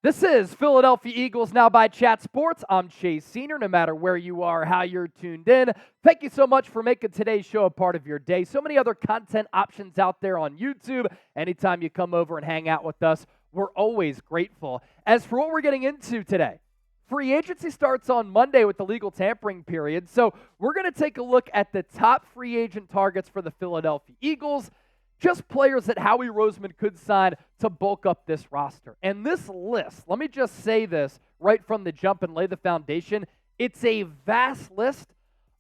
This is Philadelphia Eagles Now by Chat Sports. I'm Chase Senior. No matter where you are, how you're tuned in, thank you so much for making today's show a part of your day. So many other content options out there on YouTube. Anytime you come over and hang out with us, we're always grateful. As for what we're getting into today, free agency starts on Monday with the legal tampering period. So we're going to take a look at the top free agent targets for the Philadelphia Eagles. Just players that Howie Roseman could sign to bulk up this roster. And this list, let me just say this right from the jump and lay the foundation, it's a vast list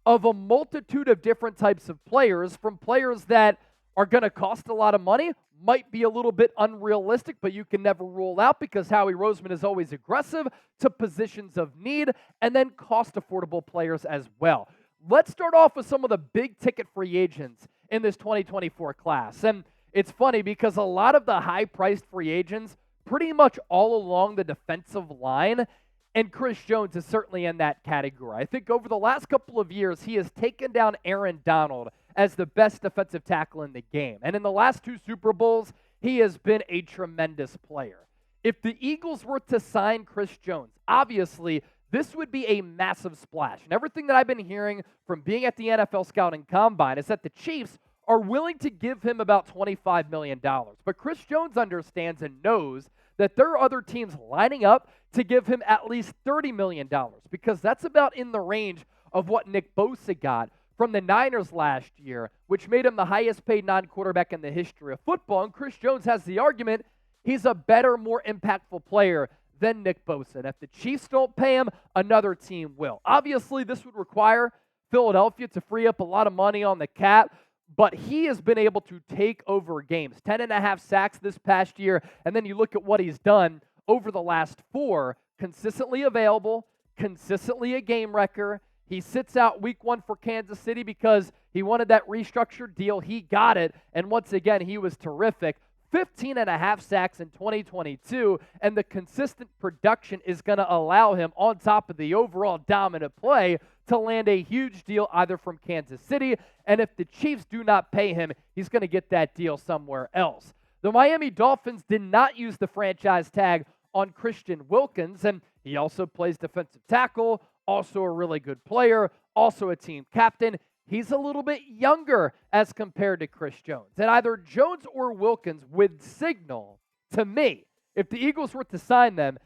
of a multitude of different types of players, from players that are going to cost a lot of money, might be a little bit unrealistic, but you can never rule out because Howie Roseman is always aggressive, to positions of need, and then cost-affordable players as well. Let's start off with some of the big-ticket free agents in this 2024 class. And it's funny because a lot of the high-priced free agents, pretty much all along the defensive line, and Chris Jones is certainly in that category. I think over the last couple of years, he has taken down Aaron Donald as the best defensive tackle in the game. And in the last two Super Bowls, he has been a tremendous player. If the Eagles were to sign Chris Jones, obviously this would be a massive splash. And everything that I've been hearing from being at the NFL Scouting Combine is that the Chiefs are willing to give him about $25 million. But Chris Jones understands and knows that there are other teams lining up to give him at least $30 million, because that's about in the range of what Nick Bosa got from the Niners last year, which made him the highest paid non-quarterback in the history of football. And Chris Jones has the argument he's a better, more impactful player than Nick Bosa. And if the Chiefs don't pay him, another team will. Obviously, this would require Philadelphia to free up a lot of money on the cap, but he has been able to take over games. 10.5 sacks this past year, and then you look at what he's done over the last 4, consistently available, consistently a game wrecker. He sits out week 1 for Kansas City because he wanted that restructured deal. He got it, and once again, he was terrific. 15.5 sacks in 2022, and the consistent production is going to allow him, on top of the overall dominant play, to land a huge deal either from Kansas City, and if the Chiefs do not pay him, he's going to get that deal somewhere else. The Miami Dolphins did not use the franchise tag on Christian Wilkins, and he also plays defensive tackle, also a really good player, also a team captain. He's a little bit younger as compared to Chris Jones. And either Jones or Wilkins would signal to me, if the Eagles were to sign them,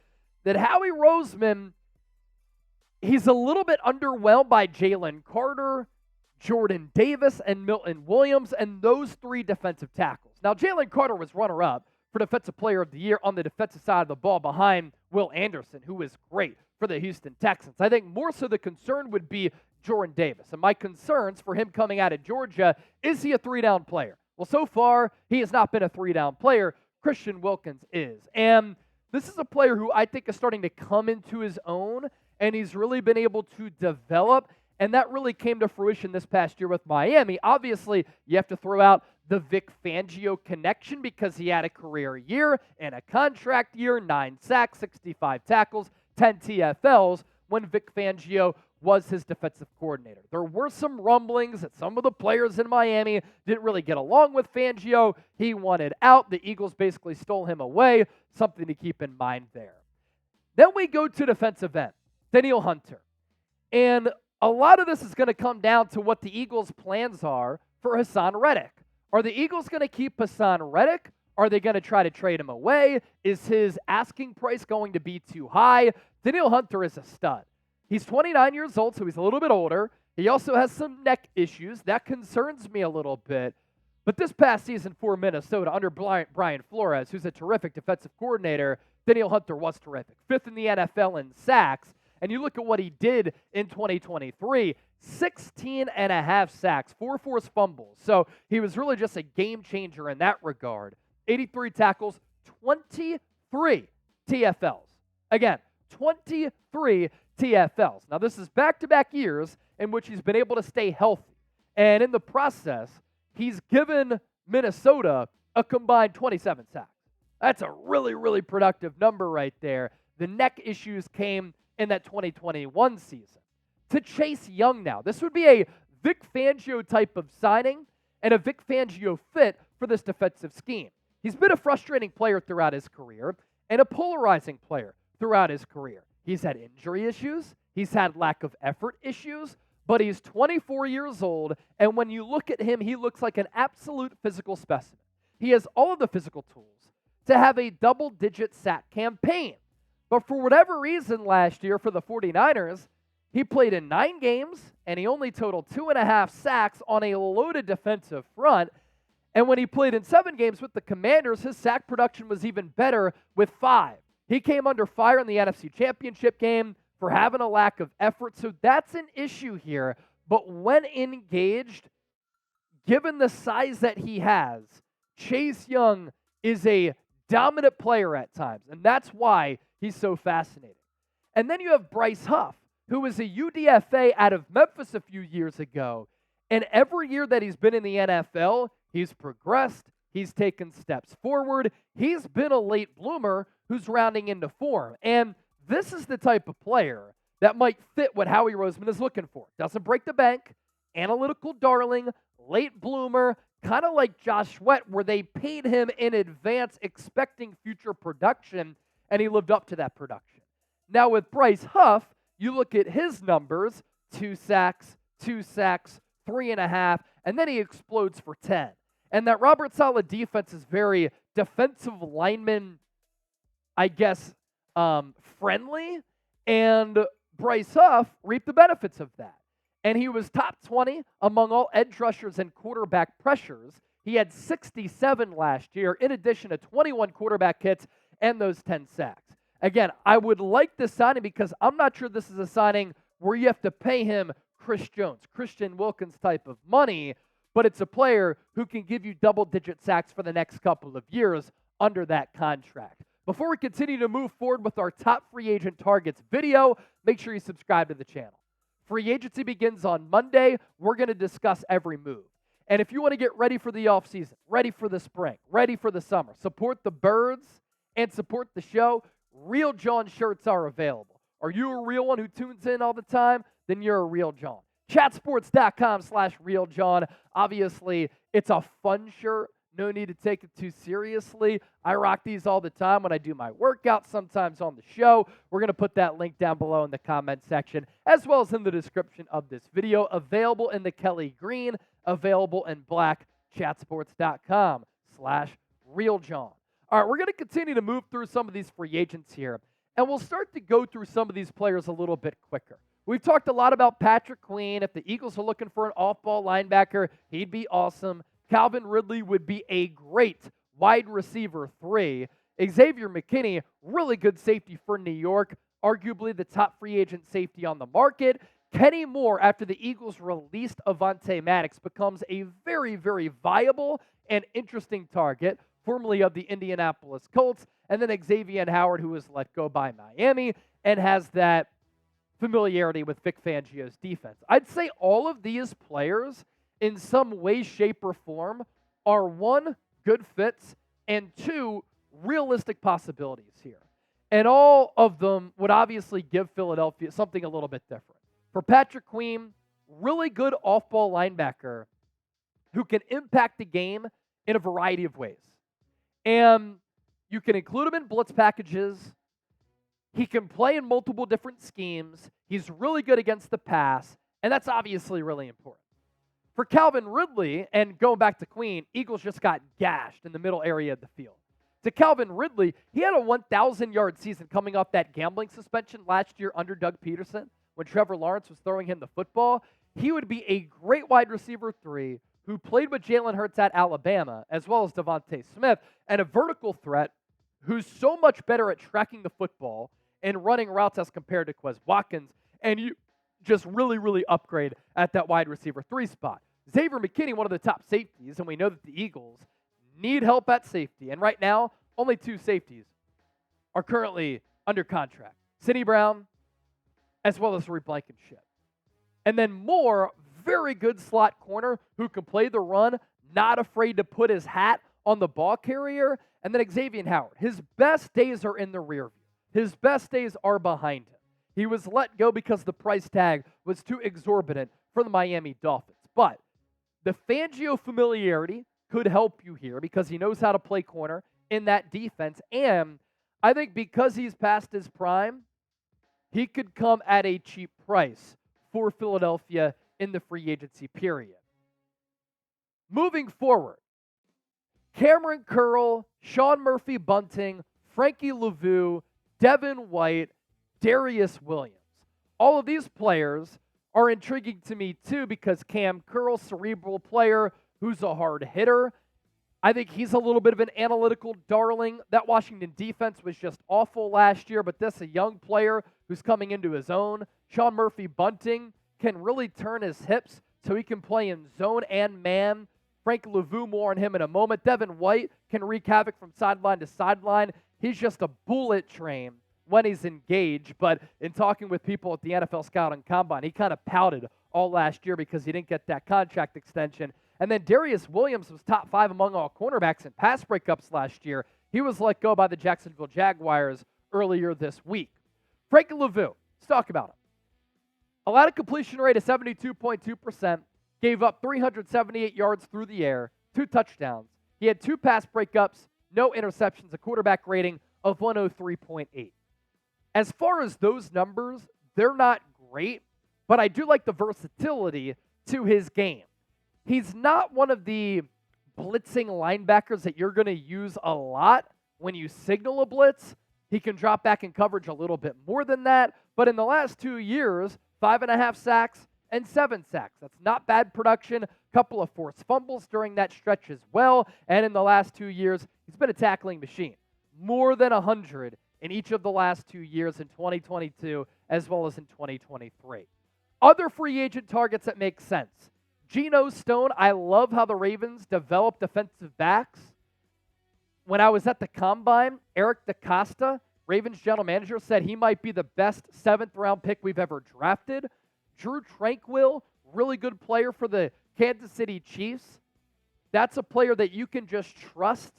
that Howie Roseman, he's a little bit underwhelmed by Jalen Carter, Jordan Davis, and Milton Williams, and those 3 defensive tackles. Now, Jalen Carter was runner-up for Defensive Player of the Year on the defensive side of the ball behind Will Anderson, who is great for the Houston Texans. I think more so the concern would be Jordan Davis. And my concerns for him coming out of Georgia, is he a 3-down player? Well, so far, he has not been a 3-down player. Christian Wilkins is. And this is a player who I think is starting to come into his own, and he's really been able to develop, and that really came to fruition this past year with Miami. Obviously, you have to throw out the Vic Fangio connection because he had a career year and a contract year, 9 sacks, 65 tackles, 10 TFLs when Vic Fangio was his defensive coordinator. There were some rumblings that some of the players in Miami didn't really get along with Fangio. He wanted out. The Eagles basically stole him away. Something to keep in mind there. Then we go to defensive end, Danielle Hunter. And a lot of this is going to come down to what the Eagles' plans are for Hassan Reddick. Are the Eagles going to keep Hassan Reddick? Are they going to try to trade him away? Is his asking price going to be too high? Danielle Hunter is a stud. He's 29 years old, so he's a little bit older. He also has some neck issues. That concerns me a little bit. But this past season for Minnesota, under Brian Flores, who's a terrific defensive coordinator, Danielle Hunter was terrific. 5th in the NFL in sacks. And you look at what he did in 2023, 16.5 sacks, 4 forced fumbles. So he was really just a game changer in that regard. 83 tackles, 23 TFLs. Again, 23 TFLs. Now, this is back-to-back years in which he's been able to stay healthy. And in the process, he's given Minnesota a combined 27 sacks. That's a really, really productive number right there. The neck issues came in that 2021 season. To Chase Young now, this would be a Vic Fangio type of signing and a Vic Fangio fit for this defensive scheme. He's been a frustrating player throughout his career, and a polarizing player throughout his career. He's had injury issues, he's had lack of effort issues, but he's 24 years old, and when you look at him, he looks like an absolute physical specimen. He has all of the physical tools to have a double-digit sack campaign. But for whatever reason last year for the 49ers, he played in 9 games, and he only totaled 2.5 sacks on a loaded defensive front. And when he played in 7 games with the Commanders, his sack production was even better with 5. He came under fire in the NFC Championship game for having a lack of effort, so that's an issue here. But when engaged, given the size that he has, Chase Young is a dominant player at times, and that's why he's so fascinating. And then you have Bryce Huff, who was a UDFA out of Memphis a few years ago, and every year that he's been in the NFL, he's progressed, he's taken steps forward, he's been a late bloomer who's rounding into form. And this is the type of player that might fit what Howie Roseman is looking for. Doesn't break the bank, analytical darling, late bloomer, kind of like Josh Sweat, where they paid him in advance expecting future production, and he lived up to that production. Now with Bryce Huff, you look at his numbers, 2 sacks, 3.5, and then he explodes for 10. And that Robert Saleh defense is very defensive lineman, I guess, friendly, and Bryce Huff reaped the benefits of that. And he was top 20 among all edge rushers and quarterback pressures. He had 67 last year, in addition to 21 quarterback hits and those 10 sacks. Again, I would like this signing because I'm not sure this is a signing where you have to pay him Christian Wilkins type of money, but it's a player who can give you double-digit sacks for the next couple of years under that contract. Before we continue to move forward with our top free agent targets video, make sure you subscribe to the channel. Free agency begins on Monday. We're going to discuss every move. And if you want to get ready for the offseason, ready for the spring, ready for the summer, support the birds and support the show, Real John shirts are available. Are you a real one who tunes in all the time? Then you're a real John. Chatsports.com/RealJohn. Obviously, it's a fun shirt. No need to take it too seriously. I rock these all the time when I do my workouts, sometimes on the show. We're going to put that link down below in the comment section, as well as in the description of this video. Available in the Kelly Green, available in black. Chatsports.com/RealJohn. All right, we're going to continue to move through some of these free agents here, and we'll start to go through some of these players a little bit quicker. We've talked a lot about Patrick Queen. If the Eagles are looking for an off-ball linebacker, he'd be awesome. Calvin Ridley would be a great wide receiver 3. Xavier McKinney, really good safety for New York, arguably the top free agent safety on the market. Kenny Moore, after the Eagles released Avonte Maddox, becomes a very, very viable and interesting target, formerly of the Indianapolis Colts. And then Xavier Howard, who was let go by Miami and has that familiarity with Vic Fangio's defense. I'd say all of these players, in some way, shape, or form, are 1, good fits, and 2, realistic possibilities here. And all of them would obviously give Philadelphia something a little bit different. For Patrick Queen, really good off-ball linebacker who can impact the game in a variety of ways. And you can include him in blitz packages. He can play in multiple different schemes. He's really good against the pass, and that's obviously really important. For Calvin Ridley, and going back to Queen, Eagles just got gashed in the middle area of the field. To Calvin Ridley, he had a 1,000-yard season coming off that gambling suspension last year under Doug Peterson when Trevor Lawrence was throwing him the football. He would be a great wide receiver 3 who played with Jalen Hurts at Alabama, as well as Devontae Smith, and a vertical threat who's so much better at tracking the football and running routes as compared to Quez Watkins, and you just really, really upgrade at that wide receiver 3 spot. Xavier McKinney, one of the top safeties, and we know that the Eagles need help at safety. And right now, only 2 safeties are currently under contract. Sidney Brown, as well as Reed Blankenship. And then Moore, very good slot corner who can play the run, not afraid to put his hat on the ball carrier. And then Xavier Howard. His best days are in the rear view. His best days are behind him. He was let go because the price tag was too exorbitant for the Miami Dolphins. But the Fangio familiarity could help you here because he knows how to play corner in that defense. And I think because he's past his prime, he could come at a cheap price for Philadelphia in the free agency period. Moving forward, Cameron Curl, Sean Murphy-Bunting, Frankie Luvu, Devin White, Darius Williams. All of these players are intriguing to me too because Cam Curl, cerebral player who's a hard hitter. I think he's a little bit of an analytical darling. That Washington defense was just awful last year, but this a young player who's coming into his own. Sean Murphy-Bunting can really turn his hips so he can play in zone and man. Frank Luvu, more on him in a moment. Devin White can wreak havoc from sideline to sideline. He's just a bullet train when he's engaged, but in talking with people at the NFL Scouting Combine, he kind of pouted all last year because he didn't get that contract extension. And then Darius Williams was top 5 among all cornerbacks in pass breakups last year. He was let go by the Jacksonville Jaguars earlier this week. Frankie Luvu, let's talk about him. Allowed a completion rate of 72.2%, gave up 378 yards through the air, 2 touchdowns. He had 2 pass breakups, no interceptions, a quarterback rating of 103.8. As far as those numbers, they're not great, but I do like the versatility to his game. He's not one of the blitzing linebackers that you're going to use a lot when you signal a blitz. He can drop back in coverage a little bit more than that, but in the last 2 years, 5.5 sacks and 7 sacks. That's not bad production. A couple of forced fumbles during that stretch as well, and in the last 2 years, he's been a tackling machine. More than 100 in each of the last 2 years in 2022 as well as in 2023. Other free agent targets that make sense. Geno Stone, I love how the Ravens develop defensive backs. When I was at the Combine, Eric DeCosta, Ravens general manager, said he might be the best 7th-round pick we've ever drafted. Drew Tranquill, really good player for the Kansas City Chiefs. That's a player that you can just trust.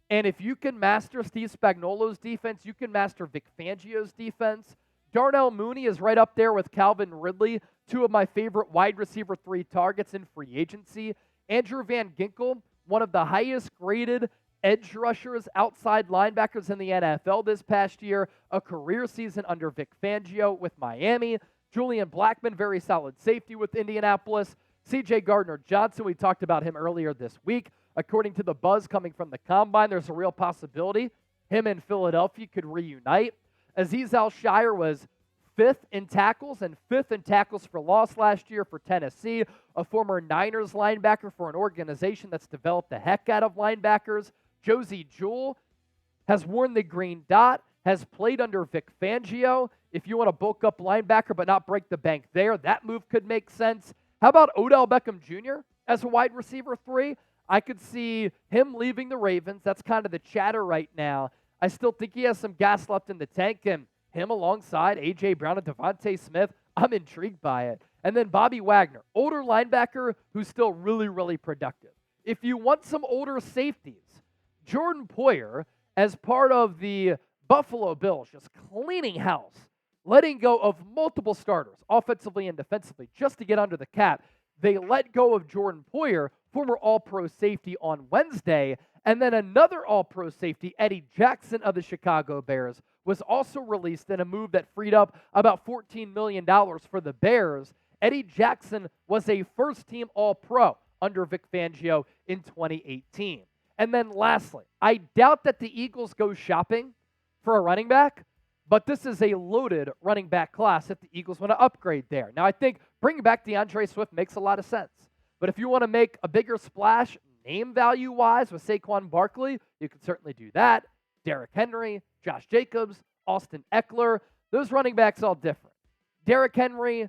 And if you can master Steve Spagnuolo's defense, you can master Vic Fangio's defense. Darnell Mooney is right up there with Calvin Ridley, 2 of my favorite wide receiver 3 targets in free agency. Andrew Van Ginkel, one of the highest graded edge rushers, outside linebackers in the NFL this past year, a career season under Vic Fangio with Miami. Julian Blackmon, very solid safety with Indianapolis. CJ Gardner-Johnson, we talked about him earlier this week. According to the buzz coming from the Combine, there's a real possibility him and Philadelphia could reunite. Azeez Al-Shire was 5th in tackles and 5th in tackles for loss last year for Tennessee, a former Niners linebacker for an organization that's developed the heck out of linebackers. Josie Jewell has worn the green dot, has played under Vic Fangio. If you want to bulk up linebacker but not break the bank there, that move could make sense. How about Odell Beckham Jr. as a wide receiver 3? I could see him leaving the Ravens. That's kind of the chatter right now. I still think he has some gas left in the tank, and him alongside A.J. Brown and Devontae Smith, I'm intrigued by it. And then Bobby Wagner, older linebacker who's still really, really productive. If you want some older safeties, Jordan Poyer, as part of the Buffalo Bills, just cleaning house, letting go of multiple starters, offensively and defensively, just to get under the cap. They let go of Jordan Poyer, former All-Pro safety, on Wednesday, and then another All-Pro safety, Eddie Jackson of the Chicago Bears, was also released in a move that freed up about $14 million for the Bears. Eddie Jackson was a first-team All-Pro under Vic Fangio in 2018. And then lastly, I doubt that the Eagles go shopping for a running back, but this is a loaded running back class if the Eagles want to upgrade there. Now, I think bringing back DeAndre Swift makes a lot of sense. But if you want to make a bigger splash name value-wise with Saquon Barkley, you can certainly do that. Derrick Henry, Josh Jacobs, Austin Eckler, those running backs all different. Derrick Henry,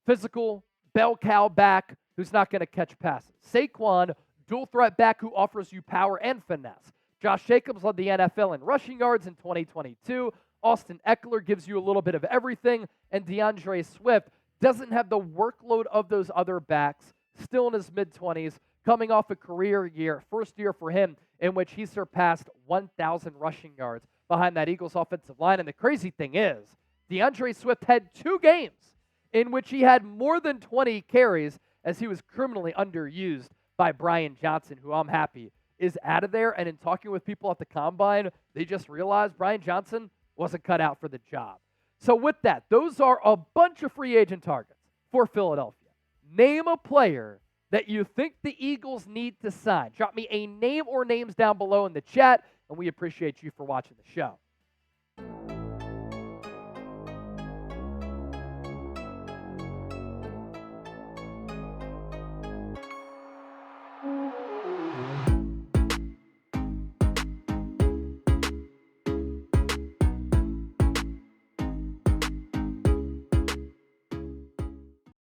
physical, bell cow back who's not going to catch passes. Saquon, dual threat back who offers you power and finesse. Josh Jacobs led the NFL in rushing yards in 2022. Austin Eckler gives you a little bit of everything, and DeAndre Swift doesn't have the workload of those other backs, still in his mid-20s, coming off a career year, first year for him, in which he surpassed 1,000 rushing yards behind that Eagles offensive line. And the crazy thing is, DeAndre Swift had 2 games in which he had more than 20 carries as he was criminally underused by Brian Johnson, who I'm happy is out of there. And in talking with people at the Combine, they just realized Brian Johnson wasn't cut out for the job. So with that, those are a bunch of free agent targets for Philadelphia. Name a player that you think the Eagles need to sign. Drop me a name or names down below in the chat, and we appreciate you for watching the show.